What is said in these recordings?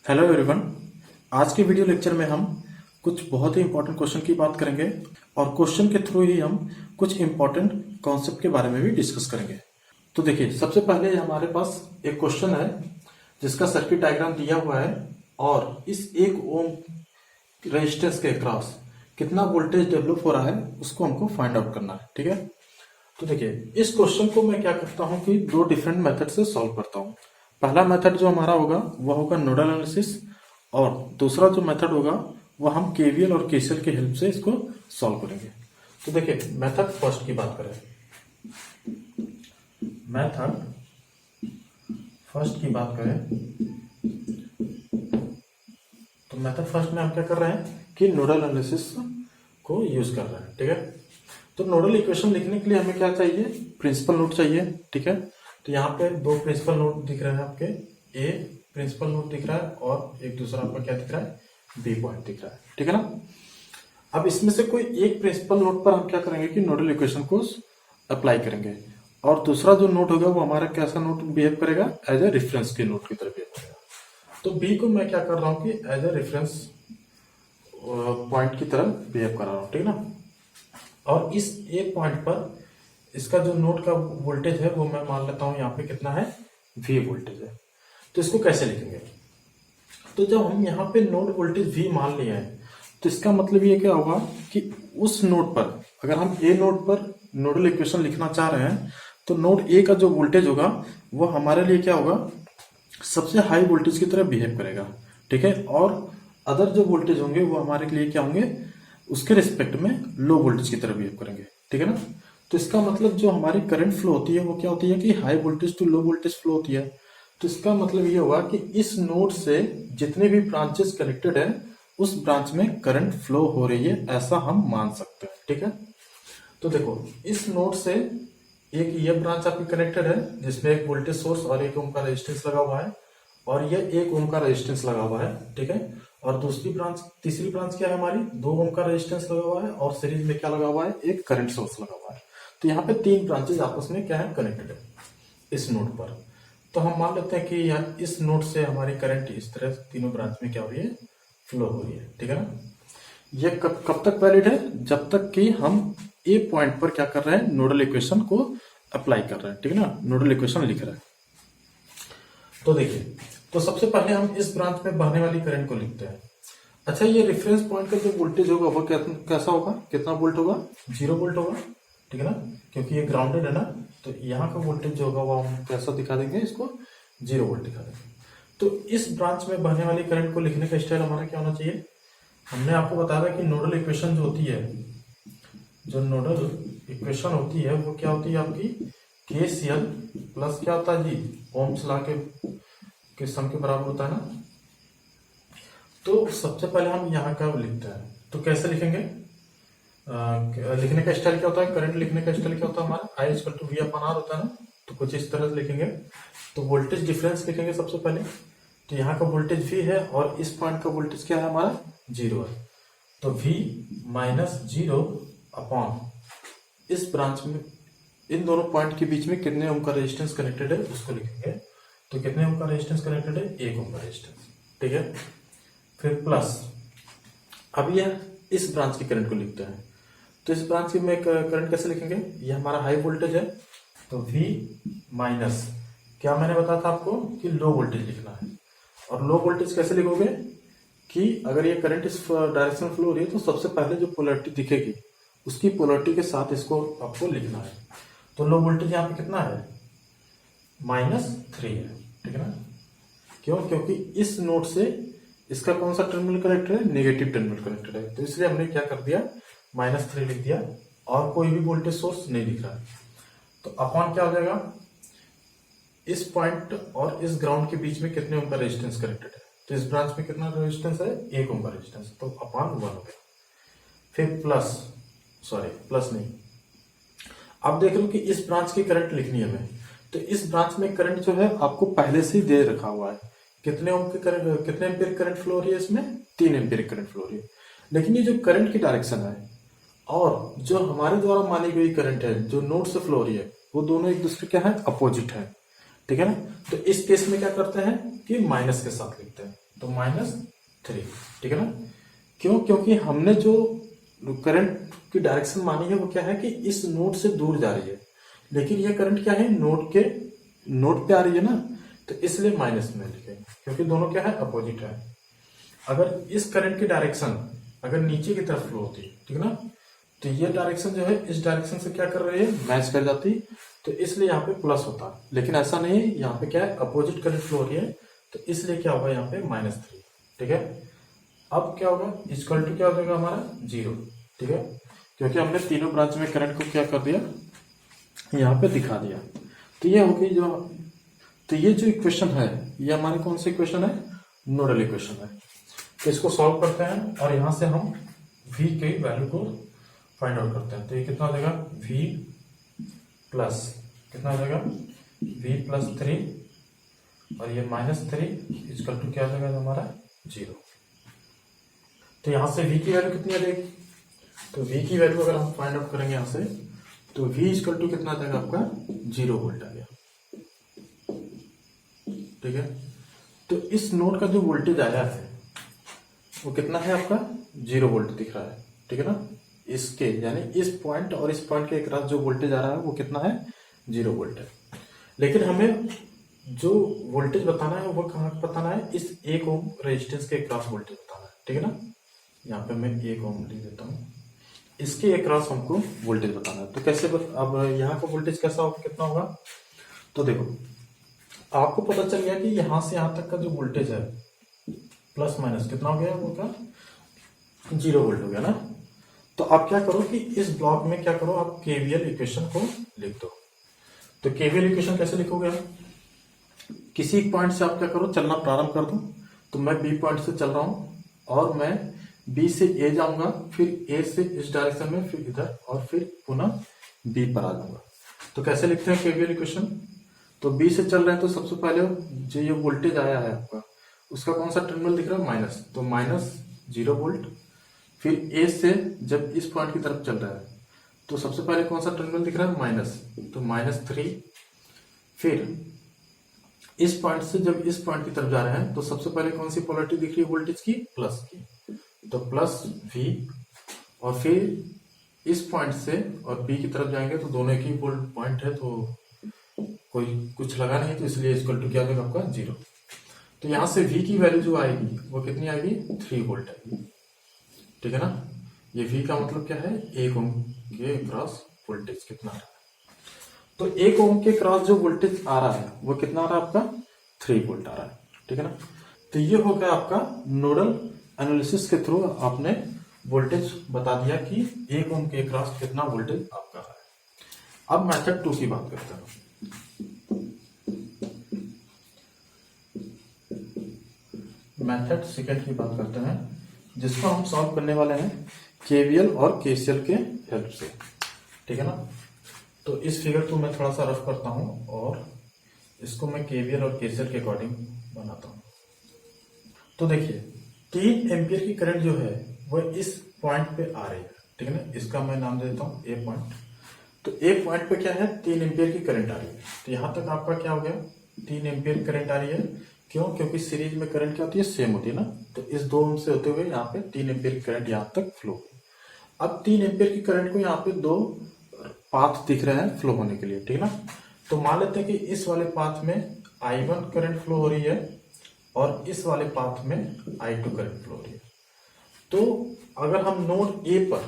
Hello everyone. आज के video lecture में हम कुछ बहुत ही इंपॉर्टेंट क्वेश्चन की बात करेंगे और क्वेश्चन के थ्रू ही हम कुछ इंपॉर्टेंट कॉन्सेप्ट के बारे में भी डिस्कस करेंगे। तो देखिए, सबसे पहले हमारे पास एक क्वेश्चन है जिसका सर्किट डायग्राम दिया हुआ है और इस 1 ओम रेजिस्टेंस के अक्रॉस कितना वोल्टेज डेवलप हो रहा है उसको हमको फाइंड आउट करना है। ठीक है, तो देखिए, इस क्वेश्चन को मैं क्या करता हूँ कि दो डिफरेंट मेथड से सॉल्व करता हूँ। पहला मेथड जो हमारा होगा वह होगा नोडल एनालिसिस और दूसरा जो मेथड होगा वह हम केवीएल और केसीएल की हेल्प से इसको सॉल्व करेंगे। तो देखिए, मेथड फर्स्ट की बात करें, मेथड फर्स्ट की बात करें तो मेथड फर्स्ट में हम क्या कर रहे हैं कि नोडल एनालिसिस को यूज कर रहे हैं। ठीक है, तो नोडल इक्वेशन लिखने के लिए हमें क्या चाहिए, प्रिंसिपल नोड चाहिए। ठीक है, तो यहाँ पे दो प्रिंसिपल नोड दिख रहे हैं आपके, ए प्रिंसिपल नोड दिख रहा है और एक दूसरा आपका क्या दिख रहा है, बी पॉइंट दिख रहा है। ठीक है ना। अब इसमें से कोई एक प्रिंसिपल नोड पर हम क्या करेंगे कि नोडल इक्वेशन को अप्लाई करेंगे और दूसरा जो नोड होगा वो हमारा कैसा नोड बिहेव करेगा, एज ए रेफरेंस के नोड की तरह बिहेव करेगा। तो बी को मैं क्या कर रहा हूँ कि एज ए रेफरेंस पॉइंट की तरह बिहेव कर रहा हूँ। ठीक है ना। और इस एक पॉइंट पर इसका जो नोड का वोल्टेज है वो मैं मान लेता हूं यहाँ पे कितना है, V वोल्टेज है। तो इसको कैसे लिखेंगे, तो जब हम यहाँ पे नोड वोल्टेज V मान लिया है तो इसका मतलब ये क्या होगा कि उस नोड पर अगर हम ए नोड पर नोडल इक्वेशन लिखना चाह रहे हैं तो नोड ए का जो वोल्टेज होगा वो हमारे लिए क्या होगा, सबसे हाई वोल्टेज की तरह बिहेव करेगा। ठीक है, और अदर जो वोल्टेज होंगे वो हमारे लिए क्या होंगे, उसके रिस्पेक्ट में लो वोल्टेज की तरह बिहेव करेंगे। ठीक है ना। तो इसका मतलब जो हमारी करंट फ्लो होती है वो क्या होती है कि high voltage to low voltage flow होती है। तो इसका मतलब ये होगा कि इस नोड से जितने भी ब्रांचेस कनेक्टेड है उस ब्रांच में करंट फ्लो हो रही है, ऐसा हम मान सकते हैं। ठीक है, तो देखो, इस नोड से एक ये ब्रांच आपकी कनेक्टेड है जिसमें एक वोल्टेज सोर्स और 1 ओम का रेजिस्टेंस लगा हुआ है और ये 1 ओम का रेजिस्टेंस लगा हुआ है। ठीक है, और दूसरी ब्रांच, तीसरी ब्रांच क्या है हमारी, 2 ओम का रेजिस्टेंस लगा हुआ है और सीरीज में क्या लगा हुआ है, एक करंट सोर्स लगा हुआ है। तो यहाँ पे 3 ब्रांचेज आपस में क्या है, कनेक्टेड है इस नोड पर। तो हम मान लेते हैं कि यार इस नोड से हमारी करंट इस तरह तीनों ब्रांच में क्या हो रही है, फ्लो हो रही है। ठीक है ना। ये कब तक वैलिड है, जब तक कि हम ए पॉइंट पर क्या कर रहे हैं, नोडल इक्वेशन को अप्लाई कर रहे हैं। ठीक है ना, नोडल इक्वेशन लिख रहे हैं। तो देखिए, तो सबसे पहले हम इस ब्रांच में बहने वाली करंट को लिखते हैं। अच्छा, ये रेफरेंस पॉइंट का जो वोल्टेज होगा वो कैसा होगा, कितना वोल्ट होगा, 0 वोल्ट होगा। ठीक है ना, क्योंकि ये ग्राउंडेड है ना, तो यहाँ का वोल्टेज जो होगा वो हम कैसा दिखा देंगे, इसको 0 वोल्ट दिखा देंगे। तो इस ब्रांच में बहने वाली करंट को लिखने का स्टाइल हमारा क्या होना चाहिए, हमने आपको बताया कि नोडल इक्वेशन जो होती है, जो नोडल इक्वेशन होती है वो क्या होती है आपकी, KCL प्लस क्या होता है जी, ओम्स लॉ के सम के बराबर होता है ना। तो सबसे पहले हम यहाँ का लिखते हैं, तो कैसे लिखेंगे, लिखने का स्टाइल क्या होता है, करंट लिखने का स्टाइल क्या होता है हमारा, I equal to V upon R होता है ना। तो कुछ इस तरह से लिखेंगे। तो वोल्टेज डिफरेंस लिखेंगे सबसे पहले, तो यहाँ का वोल्टेज V है और इस पॉइंट का वोल्टेज क्या है हमारा, 0 है। तो V माइनस 0 अपॉन इस ब्रांच में इन दोनों पॉइंट के बीच में कितने ओम का रेजिस्टेंस कनेक्टेड है उसको लिखेंगे। तो कितने ओम का रेजिस्टेंस कनेक्टेड है, 1 ओम का रेजिस्टेंस। ठीक है, फिर प्लस, अब यह इस ब्रांच की करंट को लिखते हैं। तो इस ब्रांच की में करंट कैसे लिखेंगे, ये हमारा हाई वोल्टेज है तो V माइनस, क्या मैंने बताया था आपको कि लो वोल्टेज लिखना है। और लो वोल्टेज कैसे लिखोगे कि अगर ये करंट इस डायरेक्शन फ्लो हो रही है तो सबसे पहले जो पोलैरिटी दिखेगी उसकी पोलैरिटी के साथ इसको आपको लिखना है। तो लो वोल्टेज यहाँ पे कितना है, -3 है। ठीक है ना, क्यों, क्योंकि इस नोड से इसका कौन सा टर्मिनल कनेक्टेड है, नेगेटिव टर्मिनल कनेक्टेड है। तो इसलिए हमने क्या कर दिया, -3 लिख दिया और कोई भी वोल्टेज सोर्स नहीं लिख रहा है। तो अपॉन क्या हो जाएगा, इस पॉइंट और इस ग्राउंड के बीच में कितने ओम का रेजिस्टेंस कनेक्टेड है, तो इस ब्रांच में कितना रेजिस्टेंस है, 1 ओम का रेजिस्टेंस, तो अपॉन 1 हो गया। फिर प्लस, सॉरी प्लस नहीं, अब देख लो कि इस ब्रांच की करंट लिखनी है हमें। तो इस ब्रांच में करंट जो है आपको पहले से ही दे रखा हुआ है, कितने ओम की करंट, कितने एम्पीयर करंट फ्लो हो रही है इसमें, 3 एम्पीयर करंट फ्लो हो रही है। लेकिन ये जो करंट की डायरेक्शन है और जो हमारे द्वारा मानी गई करंट है जो नोड से फ्लो हो रही है वो दोनों एक दूसरे क्या है, अपोजिट है। ठीक है ना। तो इस केस में क्या करते हैं कि माइनस के साथ लिखते हैं। तो -3, ठीक है ना। क्यों? क्योंकि हमने जो करंट की डायरेक्शन मानी है वो क्या है कि इस नोड से दूर जा रही है, लेकिन ये करंट क्या है, नोड पे आ रही है ना, तो इसलिए माइनस में लिखेंगे, क्योंकि दोनों क्या है, अपोजिट है। अगर इस करंट की डायरेक्शन अगर नीचे की तरफ फ्लो होती, ठीक है ना, तो ये डायरेक्शन जो है इस डायरेक्शन से क्या कर रही है, मैच कर जाती, तो इसलिए यहाँ पे प्लस होता। लेकिन ऐसा नहीं है, यहाँ पे क्या है, अपोजिट करंट फ्लो हो रही है, तो इसलिए क्या होगा यहाँ पे -3, ठीक है। अब क्या होगा, इक्वल टू क्या हो जाएगा हमारा 0, ठीक है, क्योंकि हमने तीनों ब्रांच में करंट को क्या कर दिया, यहाँ पे दिखा दिया। तो ये होगी तो ये जो इक्वेशन है ये हमारी कौन सी इक्वेशन है, नोडल इक्वेशन है। तो इसको सॉल्व करते हैं और यहाँ से हम v के वैल्यू को फाइंड आउट करते हैं। तो ये कितना हो जाएगा, v प्लस कितना हो जाएगा, v प्लस 3 और ये -3 इक्वल टू क्या हो जाएगा हमारा 0। तो यहाँ से v की वैल्यू कितनी आ जाएगी, तो v की वैल्यू अगर हम फाइंड आउट करेंगे यहाँ से, तो v इक्वल टू कितना आ जाएगा आपका 0 वोल्ट आ गया, ठीक है। तो इस नोड का जो वोल्टेज आया है वो कितना है आपका 0 वोल्ट दिख रहा है, ठीक है ना। इसके यानी इस पॉइंट और इस पॉइंट के क्रॉस जो वोल्टेज आ रहा है वो कितना है, 0 वोल्ट है। लेकिन हमें जो वोल्टेज बताना है वो कहाँ बताना है, इस 1 ओम रेजिस्टेंस के क्रॉस वोल्टेज बताना है, ठीक है ना। यहाँ पे मैं 1 ओम लिख देता हूँ, इसके अक्रॉस हमको वोल्टेज बताना है। तो कैसे अब यहाँ का वोल्टेज कैसा होगा, कितना होगा, तो देखो आपको पता चल गया कि यहाँ से यहाँ तक का जो वोल्टेज है प्लस माइनस कितना हो गया, वो क्या 0 वोल्ट हो गया ना। तो आप क्या करो कि इस ब्लॉक में क्या करो, आप केवीएल इक्वेशन को लिख दो। तो केवीएल इक्वेशन कैसे लिखोगे आप, किसी पॉइंट से आप क्या करो, चलना प्रारंभ कर दो। तो मैं बी पॉइंट से चल रहा हूं और मैं बी से ए जाऊंगा, फिर ए से इस डायरेक्शन में, फिर इधर और फिर पुनः बी पर आ जाऊंगा। तो कैसे लिखते हैं केवीएल इक्वेशन, तो बी से चल रहे हैं तो सबसे पहले जो ये वोल्टेज आया है आपका उसका कौन सा टर्मिनल दिख रहा है, माइनस, तो -0 वोल्ट। फिर ए से जब इस पॉइंट की तरफ चल रहा है तो सबसे पहले कौन सा टर्मिनल दिख रहा है, माइनस, तो -3। फिर इस पॉइंट से जब इस पॉइंट की तरफ जा रहे हैं तो सबसे पहले कौन सी पोलरिटी दिख रही है वोल्टेज की, प्लस की, तो प्लस v। और फिर इस पॉइंट से और b की तरफ जाएंगे तो दोनों एक ही पॉइंट है, तो कोई कुछ लगा नहीं, तो इसलिए इक्वल टू क्या आ जाएगा आपका 0। तो यहां से v की वैल्यू जो आएगी वो कितनी आएगी, 3 वोल्ट आएगी, ठीक है ना। ये v का मतलब क्या है, 1 ओम के क्रॉस वोल्टेज कितना आ रहा है। तो 1 ओम के क्रॉस जो वोल्टेज आ रहा है वो कितना आ रहा है आपका, 3 वोल्ट आ रहा है, ठीक है ना। तो ये हो गया आपका नोडल एनालिसिस के थ्रू आपने वोल्टेज बता दिया कि 1 ओम के क्रॉस कितना वोल्टेज आपका है। अब मेथड 2 की बात करते हैं। मेथड सेकंड की बात करते हैं, जिसको हम सॉल्व करने वाले हैं केवीएल और केसीएल के हेल्प से, ठीक है ना। तो इस फिगर को मैं थोड़ा सा रफ करता हूं और इसको मैं केवीएल और केसीएल के अकॉर्डिंग बनाता हूं। तो देखिए 3 एम्पियर की करंट जो है वह इस पॉइंट पे आ रही है, ठीक है ना। इसका मैं नाम दे देता हूं ए पॉइंट। तो ए पॉइंट पे क्या है, 3 एम्पियर की करंट आ रही है। तो यहां तक आपका क्या हो गया, 3 एम्पियर करंट आ रही है। क्यों, क्योंकि सीरीज में करंट क्या होती है, सेम होती है ना। तो इस 2 ओम से होते हुए यहाँ पे 3 एम्पियर की करंट यहाँ तक फ्लो हुई। अब 3 एम्पियर की करंट को यहाँ पे 2 पाथ दिख रहे हैं फ्लो होने के लिए, ठीक है ना। तो मान लेते हैं कि इस वाले पाथ में I1 करंट फ्लो हो रही है और इस वाले पाथ में I2 करंट फ्लो हो रही है। तो अगर हम नोड ए पर,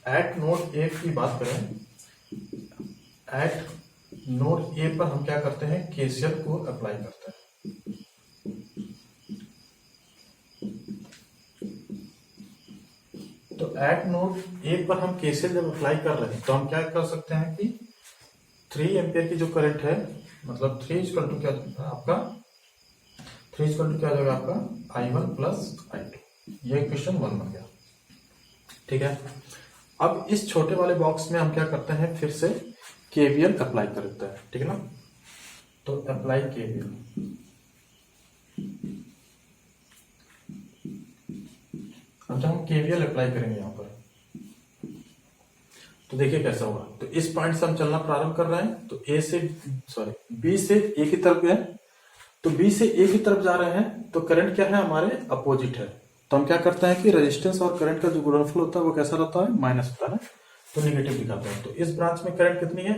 एट नोड ए की बात करें, एट नोड ए पर हम क्या करते हैं, केसीएल को अप्लाई करते हैं। तो एट नोड ए पर हम केसीएल जब अप्लाई कर रहे हैं तो हम क्या कर सकते हैं कि 3 एम्पियर की जो करंट है, मतलब 3 इक्वल टू क्या आपका, 3 इक्वल टू क्या जाएगा आपका I1 प्लस I2। ये इक्वेशन 1 बन गया, ठीक है। अब इस छोटे वाले बॉक्स में हम क्या करते हैं, फिर से केवीएल अप्लाई करते हैं, ठीक है ना। तो अप्लाई केवीएल, अब जब हम केवीएल अप्लाई करेंगे यहाँ पर तो देखिए कैसा होगा। तो इस पॉइंट से हम चलना प्रारंभ कर रहे हैं, तो बी से ए की तरफ गए तो बी से ए की तरफ जा रहे हैं तो करंट क्या है, हमारे अपोजिट है। तो हम क्या करते हैं कि रेजिस्टेंस और करंट का जो गुणनफल होता है वो कैसा रहता है, माइनस होता है ना, तो निगेटिव दिखाते हैं। तो इस ब्रांच में करंट कितनी है,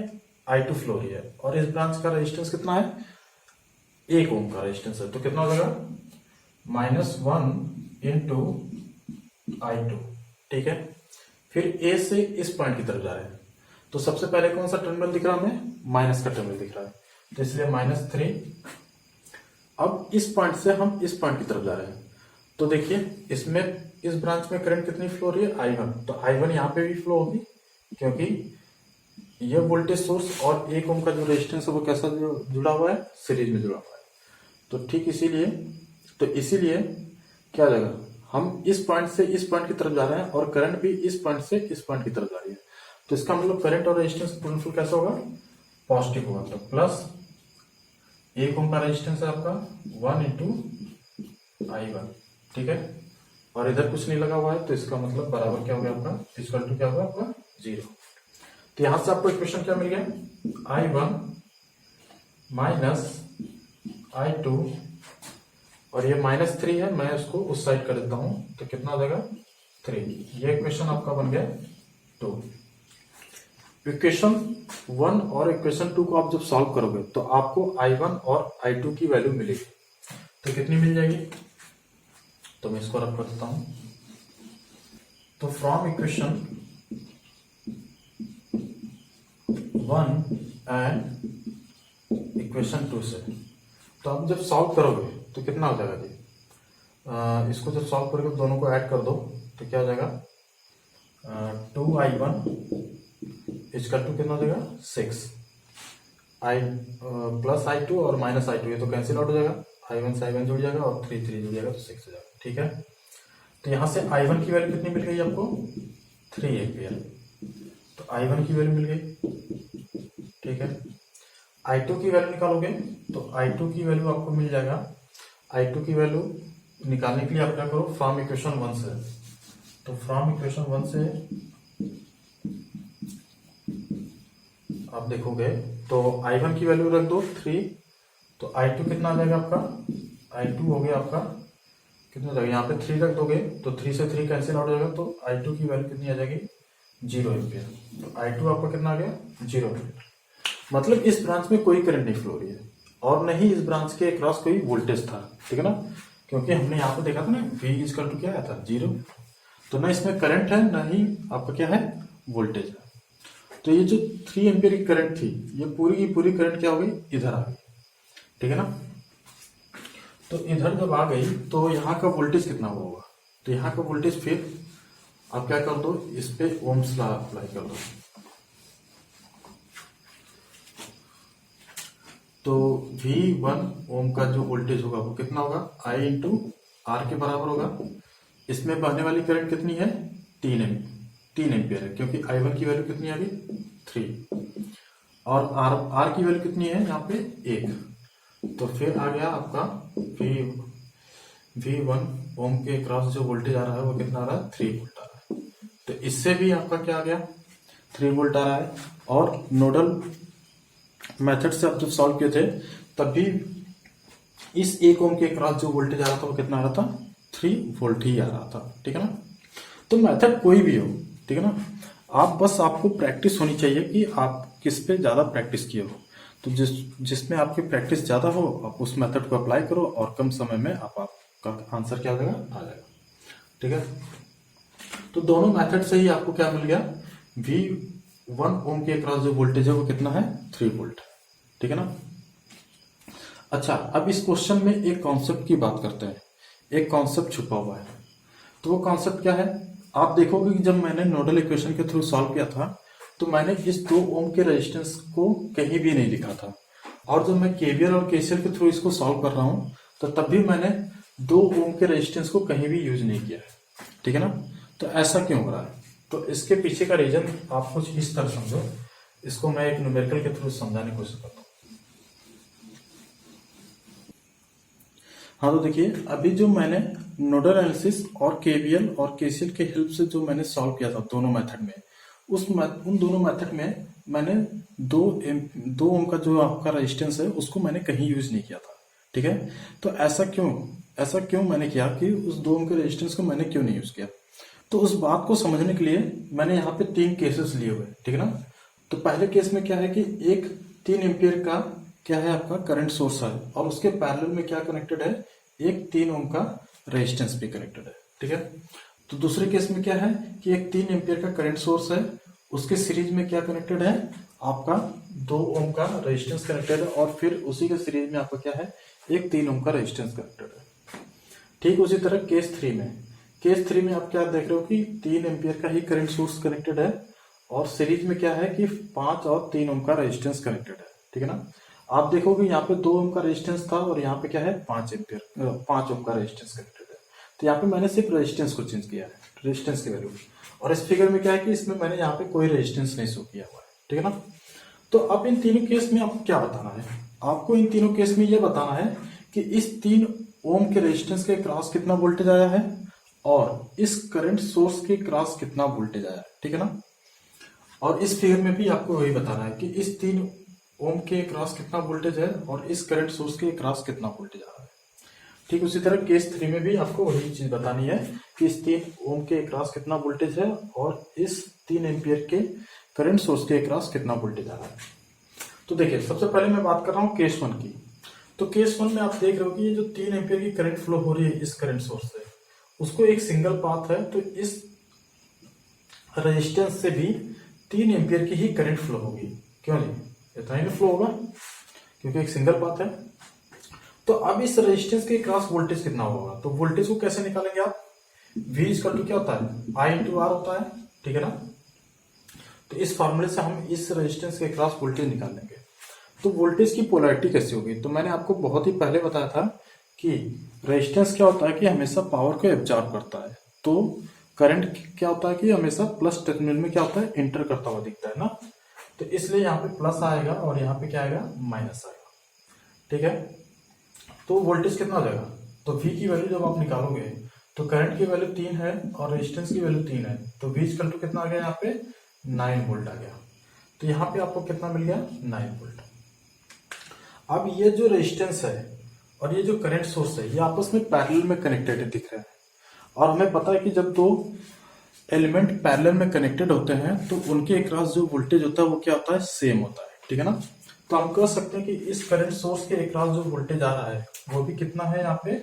I2 फ्लो रही है, और इस ब्रांच का रेजिस्टेंस कितना है, 1 ओम का रेजिस्टेंस है। तो कितना हो जाएगा, -1 इंटू I2, ठीक है। फिर ए से इस पॉइंट की तरफ जा रहे हैं, तो सबसे पहले कौन सा टर्मिनल दिख रहा है हमें, माइनस का टर्मिनल दिख रहा है, तो इसलिए -3। अब इस पॉइंट से हम इस पॉइंट की तरफ जा रहे हैं, तो देखिए इसमें इस ब्रांच में करंट कितनी फ्लो हो रही है, I1। तो I1 यहाँ पे भी फ्लो होगी, क्योंकि ये वोल्टेज सोर्स और 1 ओम का जो रेजिस्टेंस है वो कैसा जुड़ा हुआ है, सीरीज में जुड़ा हुआ है। तो ठीक इसीलिए क्या हो जाएगा, हम इस पॉइंट से इस पॉइंट की तरफ जा रहे हैं और करंट भी इस पॉइंट से इस पॉइंट की तरफ जा रही है। तो इसका मतलब करंट और रेजिस्टेंस का गुणनफल कैसा होगा, पॉजिटिव होगा। तो प्लस 1 ओम का रेजिस्टेंस है आपका 1 इंटू I1, ठीक है, और इधर कुछ नहीं लगा हुआ है, तो इसका मतलब बराबर क्या हो गया आपका, इक्वल टू क्या होगा आपका 0। तो यहां से आपको इक्वेशन क्या मिल गया, I1 माइनस I2, और ये -3 है, मैं उसको उस साइड कर देता हूं, तो कितना हो जाएगा 3। ये इक्वेशन आपका बन गया 2। इक्वेशन 1 और इक्वेशन 2 को आप जब सॉल्व करोगे तो आपको I1 और I2 की वैल्यू मिलेगी। तो कितनी मिल जाएगी, तो मैं इसको रख देता हूं। तो फ्रॉम इक्वेशन 1 एंड इक्वेशन 2 से, तो आप जब सॉल्व करोगे तो कितना हो जाएगा जी, इसको जब सॉल्व करोगे दोनों को ऐड कर दो, तो क्या हो जाएगा, 2I1 इक्वल टू कितना हो जाएगा 6, प्लस I2 और माइनस I2, ये तो कैंसिल आउट हो जाएगा, I1 से I1 जुड़ जाएगा और 3 3 जुड़ जाएगा, तो 6 हो जाएगा, ठीक है। तो यहां से I1 की वैल्यू कितनी मिल गई आपको, 3 एम्पियर। तो I1 की वैल्यू मिल गई, ठीक है। I2 की वैल्यू निकालोगे तो I2 की वैल्यू आपको मिल जाएगा, I2 की वैल्यू निकालने के लिए आप क्या करो, फ्रॉम इक्वेशन 1 से, तो फ्रॉम इक्वेशन 1 से आप देखोगे तो I1 की वैल्यू रख दो 3, तो I2 कितना आ जाएगा आपका, I2 हो गया आपका कितना हो जाएगा, यहाँ पे 3 रख दोगे तो 3 से 3 कैंसिल आउट हो जाएगा, तो I2 की वैल्यू कितनी आ जाएगी, 0 एम्पियर। तो I2 आपका कितना आ गया, 0 एम्पियर। मतलब इस ब्रांच में कोई करंट नहीं फ्लो रही है, और नहीं इस ब्रांच के अक्रॉस कोई वोल्टेज था, ठीक है ना, क्योंकि हमने यहाँ पे देखा था ना V इक्वल टू क्या आया था, 0। तो ना इसमें करंट है, ना ही आपका क्या है, वोल्टेज है। तो ये जो 3 एम्पियर की करंट थी, ये पूरी की पूरी करंट क्या हो गई, इधर आ गई, ठीक है ना। तो इधर जब आ गई तो यहाँ का वोल्टेज कितना होगा, तो यहाँ का वोल्टेज फिर आप क्या कर दो, इस पे ओम्स लॉ अप्लाई कर दो। तो V1 ओम का जो वोल्टेज होगा वो कितना होगा, I इंटू आर के बराबर होगा। इसमें बहने वाली करंट कितनी है, 3 एम्पियर है, क्योंकि I1 की वैल्यू कितनी आ गई 3, और R की वैल्यू कितनी है यहाँ पे 1। तो फिर आ गया आपका V1 ओम के क्रॉस जो वोल्टेज आ रहा है वो कितना आ रहा है, 3 वोल्ट आ रहा है। तो इससे भी आपका क्या आ गया, 3 वोल्ट आ रहा है। और नोडल मेथड से आप जब सॉल्व किए थे तब भी इस 1 ओम के क्रॉस जो वोल्टेज आ रहा था वो कितना आ रहा था, 3 वोल्ट ही आ रहा था, ठीक है ना। तो मेथड कोई भी हो, ठीक है ना, आप बस आपको प्रैक्टिस होनी चाहिए कि आप किस पे ज्यादा प्रैक्टिस किए हो। तो जिसमें आपकी प्रैक्टिस ज्यादा हो आप उस मेथड को अप्लाई करो और कम समय में आपका आंसर क्या हो जाएगा, आ जाएगा, ठीक है। तो दोनों मेथड से ही आपको क्या मिल गया, V1 ओम के अक्रॉस जो वोल्टेज है वो कितना है, 3 वोल्ट, ठीक है ना। अच्छा, अब इस क्वेश्चन में एक कॉन्सेप्ट की बात करते हैं, एक कॉन्सेप्ट छुपा हुआ है। तो वो कॉन्सेप्ट क्या है, आप देखोगे कि जब मैंने नोडल इक्वेशन के थ्रू सॉल्व किया था तो मैंने इस 2 ओम के रेजिस्टेंस को कहीं भी नहीं लिखा था, और जब मैं केवीएल और केसीएल के थ्रू इसको सॉल्व कर रहा हूं तो तब भी मैंने 2 ओम के रेजिस्टेंस को कहीं भी यूज नहीं किया है, ठीक है ना। तो ऐसा क्यों हो रहा है, तो इसके पीछे का रीजन आप कुछ इस तरह समझो, इसको मैं एक न्यूमेरिकल के थ्रू समझाने की कोशिश करता हूँ। हाँ, तो देखिए अभी जो मैंने नोडल एनालिसिस और केवीएल और केसीएल के हेल्प से जो मैंने सॉल्व किया था दोनों मेथड में, उन दोनों मेथड में मैंने 2 ओम का जो आपका रेजिस्टेंस है उसको मैंने कहीं यूज नहीं किया था, ठीक है। तो ऐसा क्यों मैंने किया कि उस 2 ओम के रेजिस्टेंस को मैंने क्यों नहीं यूज किया। तो उस बात को समझने के लिए मैंने यहाँ पे 3 केसेस लिए हुए, ठीक है ना। तो पहले केस में क्या है कि एक 3 एम्पियर का क्या है आपका करंट सोर्स है और उसके पैरेलल में क्या कनेक्टेड है, एक 3 ओम का रेजिस्टेंस भी कनेक्टेड है, ठीक है। तो दूसरे केस में क्या है कि एक 3 एम्पियर का करंट सोर्स है, उसके सीरीज में क्या कनेक्टेड है आपका 2 ओम का रेजिस्टेंस कनेक्टेड है और फिर उसी के सीरीज में आपका क्या है एक 3 ओम का रेजिस्टेंस कनेक्टेड है। ठीक उसी तरह केस 3 में आप क्या देख रहे हो कि 3 एम्पियर का ही करंट सोर्स कनेक्टेड है और सीरीज में क्या है कि 5 और 3 ओम का रेजिस्टेंस कनेक्टेड है, ठीक है ना। आप देखोगे यहाँ पे 2 ओम का रेजिस्टेंस था और यहाँ पे क्या है 5 ओम का रेजिस्टेंस कनेक्टेड है। तो यहाँ पे मैंने सिर्फ रेजिस्टेंस को चेंज किया है, रेजिस्टेंस की वैल्यू। और इस फिगर में क्या है कि इसमें मैंने यहाँ पे कोई रेजिस्टेंस नहीं शो किया हुआ है, ठीक है ना। तो अब इन तीनों केस में आपको क्या बताना है, आपको इन तीनों केस में यह बताना है कि इस 3 ओम के रेजिस्टेंस के क्रॉस कितना वोल्टेज आया है और इस करंट सोर्स के क्रॉस कितना वोल्टेज आया है, ठीक है ना। और इस फिगर में भी आपको वही बताना है कि इस 3 ओम के क्रॉस कितना वोल्टेज है और इस करंट सोर्स के क्रॉस कितना वोल्टेज आ रहा है। ठीक उसी तरह केस 3 में भी आपको वही चीज बतानी है कि इस 3 ओम के क्रॉस कितना वोल्टेज है और इस 3 एम्पियर के करंट सोर्स के क्रॉस कितना वोल्टेज आ रहा है। तो देखिए सबसे पहले मैं बात कर रहा हूँ केस 1 की। तो केस 1 में आप देख रहे हो कि ये जो 3 एम्पियर की करंट फ्लो हो रही है इस करंट सोर्स से, उसको एक सिंगल पाथ है, तो इस रेजिस्टेंस से भी 3 एम्पियर की ही करंट फ्लो होगी। क्यों नहीं, इतना ही फ्लो होगा क्योंकि एक सिंगल पाथ है। तो अब इस रेजिस्टेंस के क्रॉस वोल्टेज कितना होगा, तो वोल्टेज को कैसे निकालेंगे आप, V इक्वल टू क्या होता है I इंटू R होता है, ठीक है ना। तो इस फॉर्मूले से हम इस रेजिस्टेंस के क्रॉस वोल्टेज निकाल लेंगे। तो वोल्टेज की पोलैरिटी कैसी होगी, तो मैंने आपको बहुत ही पहले बताया था कि रेजिस्टेंस क्या होता है कि हमेशा पावर को एब्जॉर्ब करता है, तो करंट क्या होता है कि हमेशा प्लस टर्मिनल में क्या होता है इंटर करता हुआ दिखता है ना। तो इसलिए यहाँ पे प्लस आएगा और यहाँ पे क्या आएगा माइनस आएगा, ठीक है। तो वोल्टेज कितना हो जाएगा, तो V की वैल्यू जब आप निकालोगे तो करंट की वैल्यू 3 है और रेजिस्टेंस की वैल्यू 3 है, तो V इक्वल टू कितना आ गया यहाँ पे 9 वोल्ट आ गया। तो यहाँ पे आपको कितना मिल गया 9 वोल्ट। अब ये जो रेजिस्टेंस है और ये जो करंट सोर्स है ये आपस में पैरेलल में कनेक्टेड दिख रहा है और हमें पता है कि जब 2 एलिमेंट पैरेलल में कनेक्टेड होते हैं तो उनके अक्रॉस जो वोल्टेज होता है वो क्या होता है सेम होता है, ठीक है ना। तो हम कह सकते हैं कि इस करंट सोर्स के अक्रॉस जो वोल्टेज आ रहा है वो भी कितना है यहाँ पे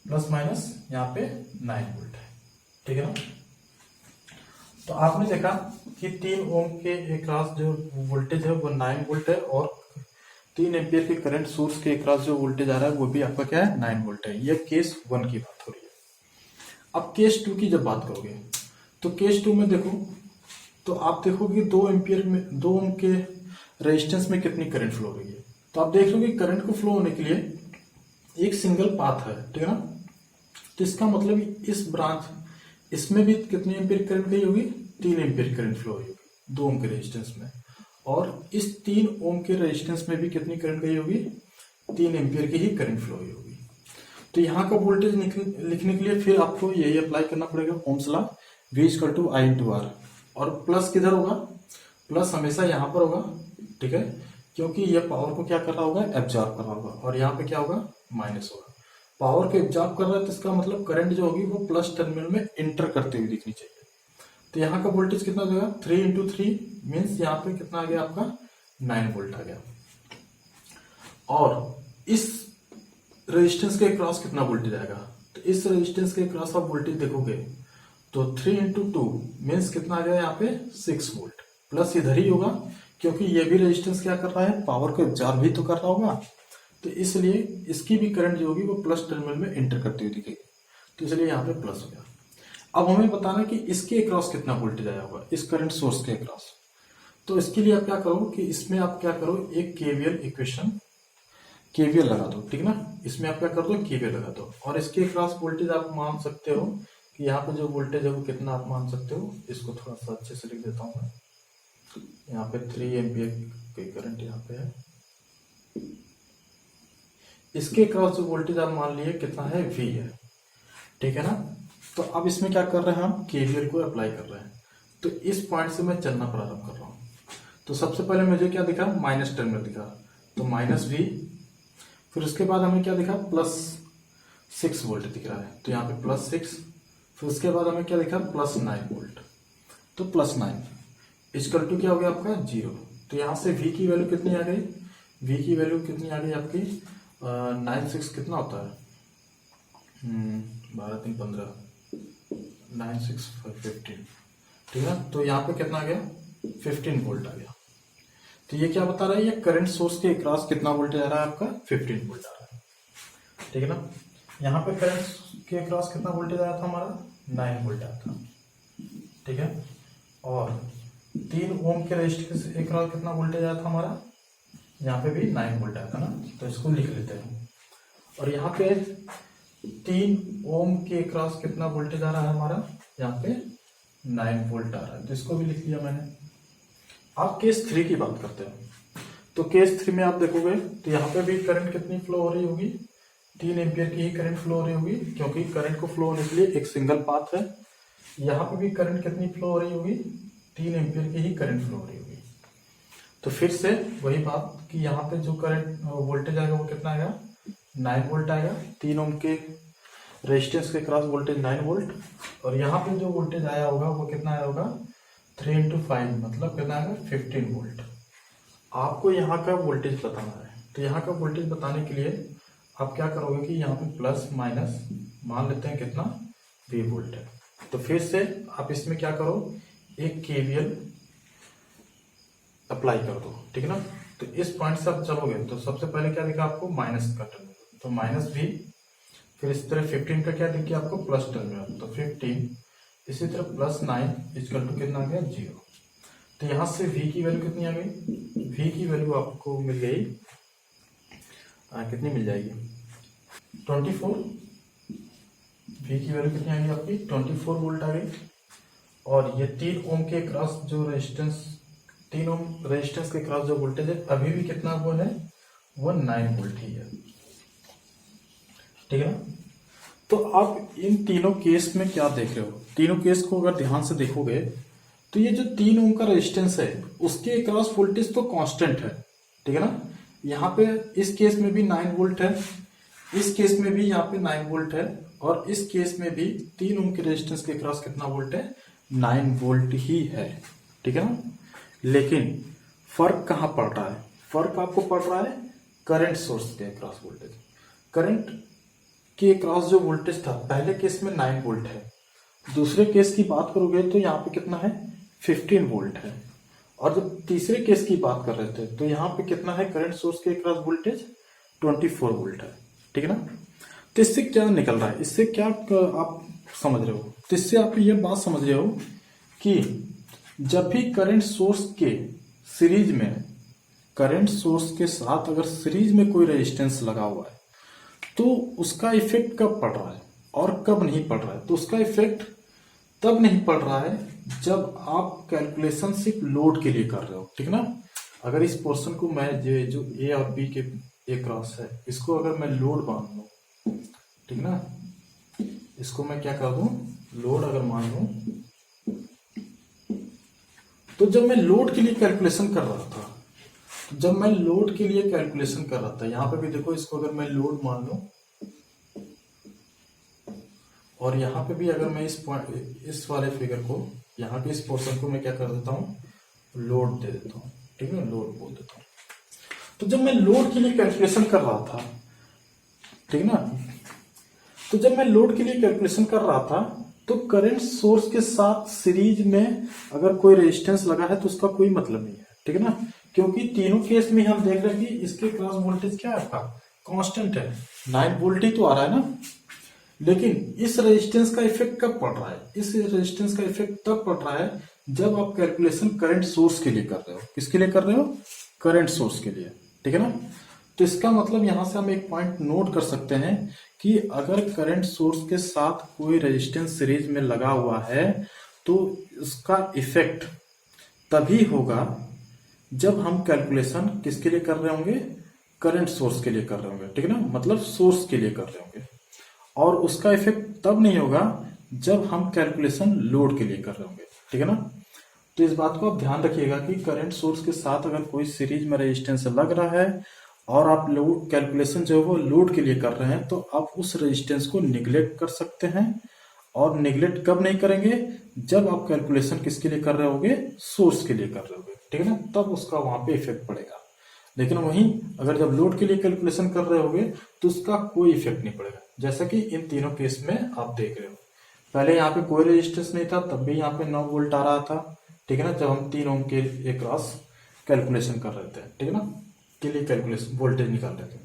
प्लस माइनस यहाँ पे 9 वोल्ट है, ठीक है ना। तो आपने देखा कि 3 ओम के अक्रॉस जो वोल्टेज है वो 9 वोल्ट है और 3 एम्पियर के करंट सोर्स के अक्रॉस जो वोल्टेज आ रहा है वो भी आपका क्या है 9 वोल्ट है। ये केस 1 की बात हो रही है। अब केस 2 की जब बात करोगे तो केस 2 में देखो तो आप देखोगे 2 एम्पियर में 2 ओम के रेजिस्टेंस में कितनी करंट फ्लो हो रही है। तो आप देख लो कि करंट को फ्लो होने के लिए एक सिंगल पाथ है, ठीक है ना। तो इसका मतलब इस ब्रांच इसमें भी कितनी एम्पियर करंट गई होगी 3 एम्पियर करंट फ्लो हुई होगी 2 ओम के रेजिस्टेंस में, और इस 3 ओम के रेजिस्टेंस में भी कितनी करंट गई होगी 3 एम्पियर की ही करंट फ्लो हुई होगी। तो यहाँ का वोल्टेज लिखने के लिए फिर आपको यही अप्लाई करना पड़ेगा Ohm's law V equal to I into R, और प्लस किधर होगा, प्लस हमेशा यहाँ पर होगा, ठीक है, क्योंकि ये पावर को क्या कर रहा होगा एब्जॉर्ब कर रहा होगा, और यहाँ पे क्या होगा माइनस होगा। पावर को एब्जॉर्ब कर रहा है तो इसका मतलब करंट जो होगी वो प्लस टर्मिनल में इंटर करते हुए दिखनी चाहिए। तो यहाँ का वोल्टेज कितना हो जाएगा 3 इंटू 3 मीन्स यहाँ पे कितना आ गया आपका 9 वोल्ट आ गया। और इस रेजिस्टेंस के क्रॉस कितना वोल्टेज आएगा, तो इस रेजिस्टेंस के क्रॉस आप वोल्टेज देखोगे तो 3 इंटू 2 मीन्स कितना आ गया यहाँ पे 6 वोल्ट, प्लस इधर ही होगा क्योंकि ये भी रेजिस्टेंस क्या कर रहा है पावर को एब्जॉर्ब भी तो कर रहा होगा, तो इसलिए इसकी भी करंट जो होगी वो प्लस टर्मिनल में एंटर करती हुई दिखेगी, तो इसलिए यहाँ पे प्लस हो गया। अब हमें बताना कि इसके अक्रॉस कितना वोल्टेज आया होगा इस करंट सोर्स के अक्रॉस। तो इसके लिए आप क्या करो कि इसमें आप क्या करो एक केवीएल इक्वेशन केवीएल लगा दो, ठीक ना। इसमें आप क्या कर दो केवीएल लगा दो, और इसके अक्रॉस वोल्टेज आप मान सकते हो कि यहाँ पे जो वोल्टेज है वो कितना आप मान सकते हो। इसको थोड़ा सा अच्छे से लिख देता हूँ मैं। यहाँ पे 3 एम्पियर की करंट यहाँ पे है, इसके अक्रॉस जो वोल्टेज आप मान लिए कितना है V है, ठीक है ना। तो अब इसमें क्या कर रहे हैं हम केवीएल को अप्लाई कर रहे हैं। तो इस पॉइंट से मैं चलना प्रारंभ कर रहा हूँ। तो सबसे पहले मुझे क्या दिखा माइनस टर्मिनल दिखा, तो माइनस V, फिर उसके बाद हमें क्या दिखा, +6 वोल्ट दिख रहा है, तो यहाँ पे +6। फिर उसके बाद हमें क्या दिखा, +9 वोल्ट, तो +9 इक्वल टू क्या हो गया आपका 0। तो यहाँ से V की वैल्यू कितनी आ गई, V की वैल्यू कितनी आ गई आपकी 9 6 कितना होता है 12 3 15 9 6 15, ठीक है। तो यहाँ पे कितना आ गया 15 वोल्ट आ गया। तो ये क्या बता रहा है, ये करंट सोर्स के अक्रॉस कितना वोल्टेज आ रहा है आपका 15 वोल्ट आ रहा है, ठीक है ना। यहाँ पे करंट के अक्रॉस कितना वोल्टेज आया था हमारा 9 वोल्ट आया था, ठीक है। और 3 ओम के रेजिस्टेंस के अक्रॉस कितना वोल्टेज आया था हमारा, यहाँ पे भी 9 वोल्ट आया था ना, तो इसको लिख लेते हैं। और यहाँ पे 3 ओम के अक्रॉस कितना वोल्टेज आ रहा है हमारा, यहाँ पे 9 वोल्ट आ रहा है, तो इसको भी लिख लिया मैंने। आप केस 3 की बात करते हैं, तो केस 3 में आप देखोगे तो यहाँ पे भी करंट कितनी फ्लो हो रही होगी, 3 एम्पियर की ही करंट फ्लो हो रही होगी, क्योंकि करंट को फ्लो होने के लिए एक सिंगल पाथ है। यहाँ पे भी करंट कितनी फ्लो हो रही होगी, 3 एम्पियर की ही करंट फ्लो हो रही होगी। तो फिर से वही बात कि यहाँ पे जो करंट वोल्टेज आएगा वो कितना आएगा 9 वोल्ट आएगा, 3 ओम के रेजिस्टेंस के क्रॉस वोल्टेज 9 वोल्ट, और यहाँ पे जो वोल्टेज आया होगा वो कितना आया होगा 3 × 5 मतलब कितना आएगा 15 वोल्ट। आपको यहाँ का वोल्टेज बताना है, तो यहाँ का वोल्टेज बताने के लिए आप क्या करोगे कि यहाँ पे प्लस माइनस मान लेते हैं कितना V वोल्ट है। तो फिर से आप इसमें क्या करो, एक KVL अप्लाई कर दो, ठीक है ना। तो इस पॉइंट से आप चलोगे तो सबसे पहले क्या दिखा आपको माइनस का टर्मिनल, तो -V। फिर इस तरह 15 का क्या दिख गया आपको प्लस टर्मिनल, तो 15। इसी तरह +9 इक्वल टू कितना आ गया 0। तो यहाँ से V की वैल्यू कितनी आ गई, V की वैल्यू आपको मिल गई कितनी मिल जाएगी 24। V की वैल्यू कितनी आ गई आपकी 24 वोल्ट आ गई। और ये 3 ओम के क्रॉस जो रेजिस्टेंस, 3 ओम रेजिस्टेंस के क्रॉस जो वोल्टेज है अभी भी कितना वो है, वो 9 वोल्ट ही है, ठीक है ना। तो आप इन तीनों केस में क्या देख रहे हो, तीनों केस को अगर ध्यान से देखोगे तो ये जो 3 ओम का रेजिस्टेंस है उसके अक्रॉस वोल्टेज तो कांस्टेंट है, ठीक है ना। यहाँ पे इस केस में भी 9 वोल्ट है, इस केस में भी यहाँ पे 9 वोल्ट है, और इस केस में भी 3 ओम के रेजिस्टेंस के अक्रॉस कितना वोल्ट है 9 वोल्ट ही है, ठीक है ना। लेकिन फर्क कहाँ पड़ रहा है, फर्क आपको पड़ रहा है करंट सोर्स के अक्रॉस वोल्टेज। करंट के क्रॉस जो वोल्टेज था पहले केस में 9 वोल्ट है, दूसरे केस की बात करोगे तो यहाँ पे कितना है 15 वोल्ट है, और जब तीसरे केस की बात कर रहे थे तो यहाँ पे कितना है करंट सोर्स के क्रॉस वोल्टेज 24 वोल्ट है, ठीक है ना। तो इससे क्या निकल रहा है, इससे क्या आप समझ रहे हो, तो इससे आप ये बात समझ रहे हो कि जब भी करंट सोर्स के सीरीज में, करंट सोर्स के साथ अगर सीरीज में कोई रेजिस्टेंस लगा हुआ है तो उसका इफेक्ट कब पड़ रहा है और कब नहीं पड़ रहा है। तो उसका इफेक्ट तब नहीं पड़ रहा है जब आप कैलकुलेशन सिर्फ लोड के लिए कर रहे हो, ठीक है ना। अगर इस पोर्शन को मैं जो ए और बी के ए क्रॉस है इसको अगर मैं लोड मान लूं, ठीक है ना, इसको मैं क्या कर दूं लोड अगर मान लूं, तो जब मैं लोड के लिए कैलकुलेशन कर रहा था, जब मैं लोड के लिए कैलकुलेशन कर रहा था, यहां पे भी देखो इसको अगर मैं लोड मान लूं, और यहाँ पे भी अगर मैं इस वाले फिगर को, यहाँ पे इस पोर्शन को मैं क्या कर देता हूँ लोड दे देता हूँ, ठीक है, लोड बोल देता हूँ। तो जब मैं लोड के लिए कैलकुलेशन कर रहा था, ठीक है ना, तो जब मैं लोड के लिए कैलकुलेशन कर रहा था तो करंट सोर्स के साथ सीरीज में अगर कोई रेजिस्टेंस लगा है तो उसका कोई मतलब नहीं है, ठीक है ना, क्योंकि तीनों केस में हम देख रहे हैं कि इसके क्रॉस वोल्टेज क्या है आपका कांस्टेंट है, 9 वोल्ट ही तो आ रहा है ना। लेकिन इस रेजिस्टेंस का इफेक्ट कब पड़ रहा है, इस रेजिस्टेंस का इफेक्ट तब पड़ रहा है जब आप कैलकुलेशन करंट सोर्स के लिए कर रहे हो। किसके लिए कर रहे हो, करंट सोर्स के लिए, ठीक है ना। तो इसका मतलब यहां से हम एक पॉइंट नोट कर सकते हैं कि अगर करंट सोर्स के साथ कोई रेजिस्टेंस सीरीज में लगा हुआ है तो उसका इफेक्ट तभी होगा जब हम कैलकुलेशन किसके लिए कर रहे होंगे, करंट सोर्स के लिए कर रहे होंगे, ठीक है ना, मतलब सोर्स के लिए कर रहे होंगे। और उसका इफेक्ट तब नहीं होगा जब हम कैलकुलेशन लोड के लिए कर रहे होंगे, ठीक है ना। तो इस बात को आप ध्यान रखिएगा कि करंट सोर्स के साथ अगर कोई सीरीज में रेजिस्टेंस लग रहा है और आप लोड कैलकुलेशन जो है वो लोड के लिए कर रहे हैं, तो आप उस रेजिस्टेंस को निग्लेक्ट कर सकते हैं। और निग्लेक्ट कब नहीं करेंगे? जब आप कैलकुलेशन किसके लिए कर रहे होगे? सोर्स के लिए कर रहे होगे, ठीक है ना, तब उसका वहां पे इफेक्ट पड़ेगा। लेकिन वहीं अगर जब लोड के लिए कैलकुलेशन कर रहे होगे तो उसका कोई इफेक्ट नहीं पड़ेगा। जैसा कि इन तीनों केस में आप देख रहे हो, पहले यहाँ पे कोई रेजिस्टेंस नहीं था तब भी यहाँ पे 9 वोल्ट आ रहा था, ठीक है ना, जब हम 3 ओम के अक्रॉस कैलकुलेशन कर रहे थे, ठीक है ना, के लिए कैलकुलेशन वोल्टेज निकाल रहे थे।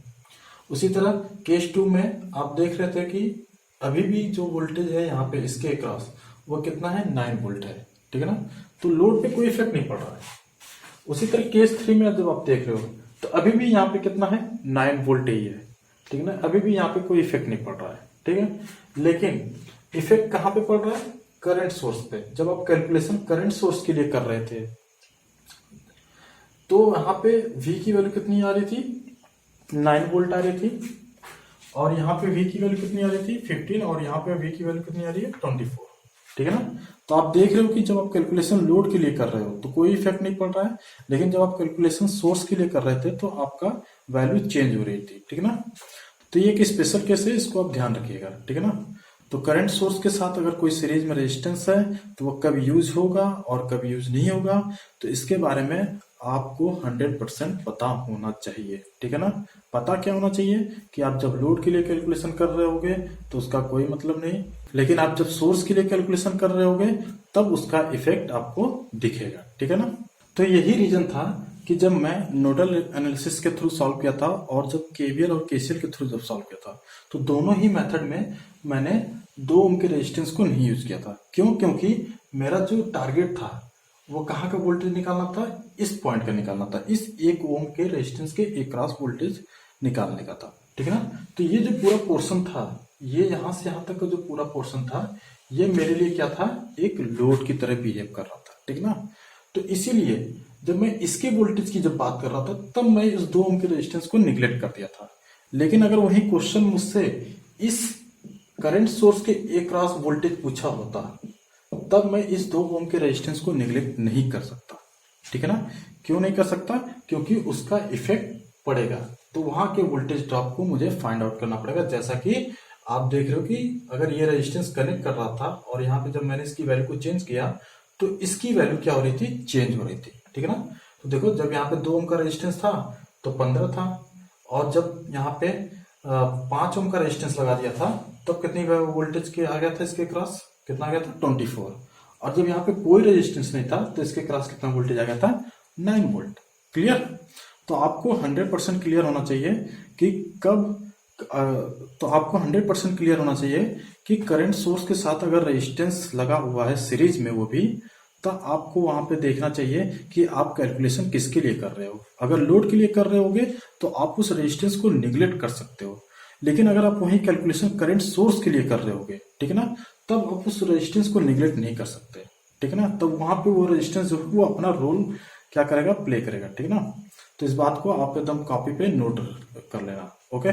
उसी तरह केस 2 में आप देख रहे थे कि अभी भी जो वोल्टेज है यहाँ पे इसके अक्रॉस वो कितना है? 9 वोल्ट है, ठीक है ना, तो लोड पे कोई इफेक्ट नहीं पड़ रहा है। उसी तरह केस 3 में जब आप देख रहे हो तो अभी भी यहाँ पे कितना है? 9 वोल्ट ही है, ठीक है ना, अभी भी यहाँ पे कोई इफेक्ट नहीं पड़ रहा है, ठीक है। लेकिन इफेक्ट कहाँ पे पड़ रहा है? करंट सोर्स पे। जब आप कैलकुलेशन करंट सोर्स के लिए कर रहे थे तो यहाँ पे V की वैल्यू कितनी आ रही थी? 9 वोल्ट आ रही थी, और यहाँ पे V की वैल्यू कितनी आ रही थी? 15, और यहाँ पे V की वैल्यू कितनी आ रही है? 24, ठीक है ना। तो आप देख रहे हो कि जब आप कैलकुलेशन लोड के लिए कर रहे हो तो कोई इफेक्ट नहीं पड़ रहा है, लेकिन जब आप कैलकुलेशन सोर्स के लिए कर रहे थे तो आपका वैल्यू चेंज हो रही थी, ठीक है ना। तो ये एक स्पेशल केस है, इसको आप ध्यान रखिएगा, ठीक है ना। तो करंट सोर्स के साथ अगर कोई सीरीज में रेजिस्टेंस है तो वो कब यूज होगा और कब यूज नहीं होगा, तो इसके बारे में आपको 100% पता होना चाहिए, ठीक है ना। पता क्या होना चाहिए कि आप जब लोड के लिए कैलकुलेशन कर रहे होगे तो उसका कोई मतलब नहीं, लेकिन आप जब सोर्स के लिए कैलकुलेशन कर रहे होगे तब उसका इफेक्ट आपको दिखेगा, ठीक है ना। तो यही रीजन था कि जब मैं नोडल एनालिसिस के थ्रू सॉल्व किया था और जब केवीएल और केसीएल के थ्रू जब सॉल्व किया था तो दोनों ही मेथड में मैंने 2 ओम के रेजिस्टेंस को नहीं यूज किया था। क्यों? क्योंकि मेरा जो टारगेट था वो कहाँ का वोल्टेज निकालना था? इस पॉइंट का निकालना था, इस 1 ओम के रेजिस्टेंस के अक्रॉस वोल्टेज निकालने का था, ठीक है ना। तो ये जो पूरा पोर्शन था, ये यहां से यहां तक का जो पूरा पोर्शन था, ये मेरे लिए क्या था? एक लोड की तरह बिहेव कर रहा था, ठीक ना। तो इसीलिए जब मैं इसके वोल्टेज की जब बात कर रहा था तब मैं इस 2 ओम के रेजिस्टेंस को निगलेक्ट कर दिया था। लेकिन अगर वही क्वेश्चन मुझसे इस करंट सोर्स के अक्रॉस वोल्टेज पूछा होता तब मैं इस 2 ओम के रेजिस्टेंस को निगलेक्ट नहीं कर सकता, ठीक है ना। क्यों नहीं कर सकता? क्योंकि उसका इफेक्ट पड़ेगा, तो वहां के वोल्टेज ड्रॉप को मुझे फाइंड आउट करना पड़ेगा। जैसा कि आप देख रहे हो कि अगर ये रेजिस्टेंस कनेक्ट कर रहा था और यहाँ पे जब मैंने इसकी वैल्यू को चेंज किया तो इसकी वैल्यू क्या हो रही थी? चेंज हो रही थी, ठीक है ना। तो देखो जब यहाँ पे 2 ओम का रेजिस्टेंस था तो 15 था, और जब यहाँ पे 5 ओम का रेजिस्टेंस लगा दिया था तब कितनी वोल्टेज के आ गया था? इसके क्रॉस कितना आ गया था? 24। और जब यहाँ पे कोई रेजिस्टेंस नहीं था तो इसके क्रॉस कितना वोल्टेज आ गया था? 9 वोल्ट। क्लियर? तो आपको 100% क्लियर होना चाहिए कि आपको 100% क्लियर होना चाहिए कि करंट सोर्स के साथ अगर रेजिस्टेंस लगा हुआ है सीरीज में वो भी, तो आपको वहां पे देखना चाहिए कि आप कैलकुलेशन किसके लिए कर रहे हो। अगर लोड के लिए कर रहे होगे तो आप उस रेजिस्टेंस को निगलेक्ट कर सकते हो, लेकिन अगर आप वही कैलकुलेशन करंट सोर्स के लिए कर रहे होगे, ठीक है ना, तब आप उस रेजिस्टेंस को निगलेक्ट नहीं कर सकते, ठीक है ना। तब वहां पे वो रेजिस्टेंस जो वो अपना रोल क्या करेगा? प्ले करेगा, ठीक है ना। तो इस बात को आप एकदम कॉपी पे नोट कर लेना, ओके।